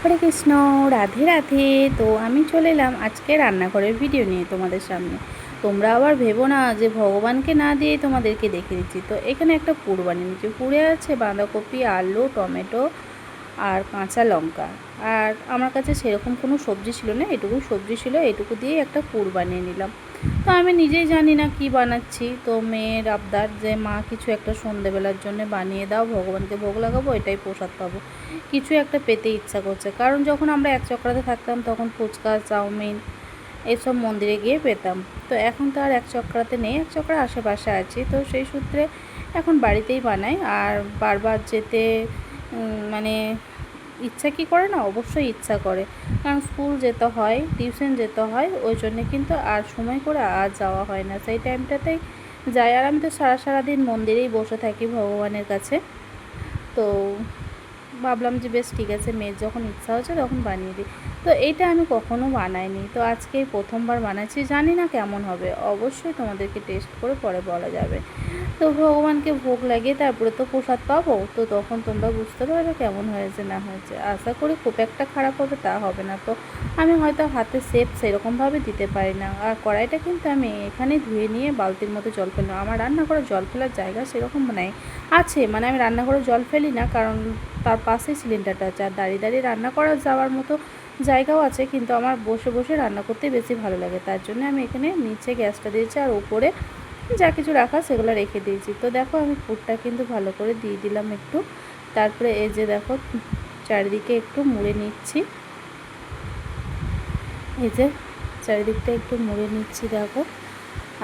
হরে কৃষ্ণ, রাধে রাধে। তো আমি চলে এলাম আজকে রান্নাঘরের ভিডিও নিয়ে তোমাদের সামনে। তোমরা আবার ভেবো না যে ভগবানকে না দিয়েই তোমাদেরকে দেখিয়ে দিচ্ছি। তো এখানে একটা পুর বানিয়ে নিচ্ছি। পুরে আছে বাঁধাকপি, আলু, টমেটো আর কাঁচা লঙ্কা। আর আমার কাছে সেরকম কোনো সবজি ছিল না, এটুকু সবজি ছিল, এটুকু দিয়েই একটা পুর বানিয়ে নিলাম। তো আমি নিজেই জানি না কি বানাচ্ছি। তো মেয়ের আবদার যে মা কিছু একটা সন্ধেবেলার জন্য বানিয়ে দাও, ভগবানকে ভোগ লাগাবো, এটাই প্রসাদ পাবো। কিছু একটা পেতে ইচ্ছা করছে, কারণ যখন আমরা এক চক্রাতে থাকতাম তখন ফুচকা, চাউমিন এসব মন্দিরে গিয়ে পেতাম। তো এখন তো আর এক চক্রাতে নেই, এক চক্রা আশেপাশে আছি, তো সেই সূত্রে এখন বাড়িতেই বানাই। আর বারবার যেতে মানে ইচ্ছা কি করে না, অবশ্যই ইচ্ছা করে, কারণ স্কুল যেতে হয়, টিউশন যেতে হয়, ওই জন্যে কিন্তু আর সময় করে আর যাওয়া হয় না। সেই টাইমটাতেই যাই। আর আমি তো সারাদিন মন্দিরেই বসে থাকি ভগবানের কাছে। তো ভাবলাম যে বেশ ঠিক আছে, মেয়ের যখন ইচ্ছা হচ্ছে তখন বানিয়ে দিই। তো এইটা আমি কখনো বানাইনি, তো আজকে প্রথমবার বানাচ্ছি। জানি না কেমন হবে, অবশ্যই তোমাদেরকে টেস্ট করে পরে বলা যাবে। তো ভগবানকে ভোগ লাগিয়ে তারপরে তো প্রসাদ পাবো, তো তখন তোমরা বুঝতে পারবে কেমন হয়েছে না হয়েছে। আশা করি খুব একটা খারাপ হবে তা হবে না। তো আমি হয়তো হাতে শেপ সেরকমভাবে দিতে পারি না। আর কড়াইটা কিন্তু আমি এখানে ধুয়ে নিয়ে বালতির মতো জল ফেললাম। আমার রান্নাঘরে জল ফেলার জায়গা সেরকম নেই, আছে মানে আমি রান্নাঘরে জল ফেলি না, কারণ তার পাশেই সিলিন্ডারটা আছে। আর দাঁড়িয়ে দাঁড়িয়ে রান্না করা যাওয়ার মতো জায়গাও আছে, কিন্তু আমার বসে বসে রান্না করতেই বেশি ভালো লাগে। তার জন্য আমি এখানে নিচে গ্যাসটা দিয়েছি আর উপরে যা কিছু রাখা সেগুলো রেখে দিয়েছি। তো দেখো আমি পুরটা কিন্তু ভালো করে দিয়ে দিলাম একটু। তারপরে এই যে দেখো চারিদিকে একটু মুড়ে নিচ্ছি, এই যে চারিদিকটা একটু মুড়ে নিচ্ছি দেখো।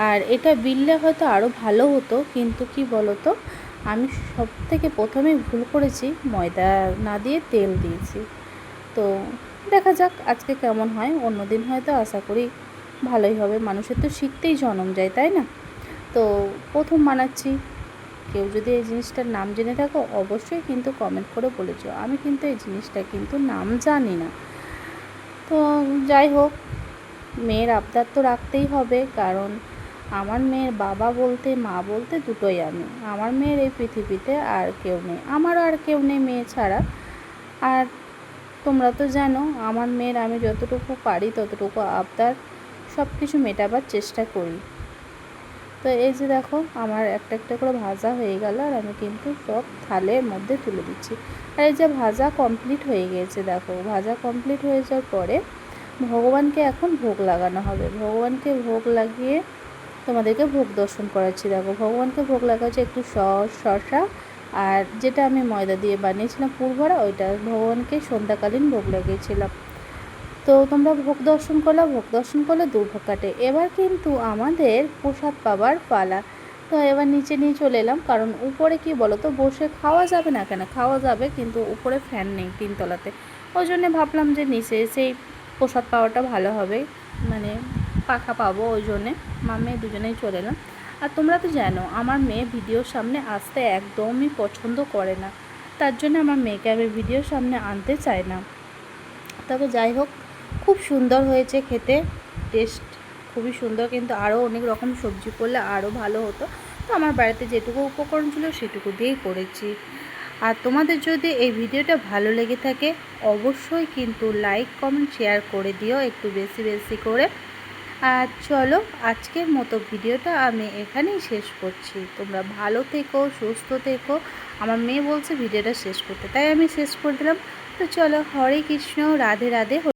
আর এটা বিললে হয়তো আরও ভালো হতো, কিন্তু কি বলো তো, আমি সব থেকে প্রথমেই ভুল করেছি, ময়দা না দিয়ে তেল দিয়েছি। তো দেখা যাক আজকে কেমন হয়, অন্য দিন হয়তো আশা করি ভালোই হবে। মানুষের তো শিখতেই জন্ম যায়, তাই না? তো প্রথম বানাচ্ছি, কেউ যদি এই জিনিসটার নাম জেনে থাকো অবশ্যই কিন্তু কমেন্ট করে বলেছো। আমি কিন্তু এই জিনিসটা কিন্তু নাম জানি না। তো যাই হোক, মেয়ের আবদার তো রাখতেই হবে, কারণ আমার মেয়ের বাবা বলতে মা বলতে দুটোই আমি। আমার মেয়ের এই পৃথিবীতে আর কেউ নেই, আমারও আর কেউ নেই মেয়ে ছাড়া। আর তোমরা তো জানো আমার মেয়ের আমি যতটুকু পারি ততটুকু আবদার সব কিছু মেটাবার চেষ্টা করি। তো এই যে দেখো আমার একটা একটা করে ভাজা হয়ে গেল, আর আমি কিন্তু সব থালের মধ্যে তুলে দিচ্ছি। আর এই যে ভাজা কমপ্লিট হয়ে গিয়েছে, দেখো ভাজা কমপ্লিট হয়ে যাওয়ার পরে ভগবানকে এখন ভোগ লাগানো হবে। ভগবানকে ভোগ লাগিয়ে তোমাদেরকে ভোগ দর্শন করাচ্ছি। দেখো ভগবানকে ভোগ লাগা হচ্ছে একটু শসা আর যেটা আমি ময়দা দিয়ে বানিয়েছিলাম পুরভরা, ওইটা ভগবানকে সন্ধ্যাকালীন ভোগ লাগিয়েছিলাম। তো তোমরা ভোগ দর্শন করলে, ভোগ দর্শন করলে দুর্ভোগ কাটে। এবার কিন্তু আমাদের প্রসাদ পাবার পালা। তো এবার নিচে নিয়ে চলে এলাম, কারণ উপরে কি বলো তো, বসে খাওয়া যাবে না কেন, খাওয়া যাবে কিন্তু উপরে ফ্যান নেই তিনতলাতে। ওই জন্যে ভাবলাম যে নিচে সেই প্রসাদ পাওয়াটা ভালো হবে, মানে পাখা পাবো, ওই জন্যে মেয়ে দুজনেই চলে এলাম। আর তোমরা তো জানো আমার মেয়ে ভিডিওর সামনে আসতে একদমই পছন্দ করে না, তার জন্য আমার মেয়েকে আমি ভিডিওর সামনে আনতে চাই না। তবে যাই হোক, খুব সুন্দর হয়েছে খেতে, টেস্ট খুবই সুন্দর, কিন্তু আরও অনেক রকম সবজি করলে আরও ভালো হতো। তো আমার বাড়িতে যেটুকু উপকরণ ছিল সেটুকু দিয়েই করেছি। আর তোমাদের যদি এই ভিডিওটা ভালো লেগে থাকে অবশ্যই কিন্তু লাইক কমেন্ট শেয়ার করে দিও একটু বেশি বেশি করে। আর চলো আজকের মতো ভিডিওটা আমি এখানেই শেষ করছি। তোমরা ভালো থেকো, সুস্থ থেকো। আমার মেয়ে বলছে ভিডিওটা শেষ করতে, তাই আমি শেষ করে দিলাম। তো চলো, হরে কৃষ্ণ, রাধে রাধে।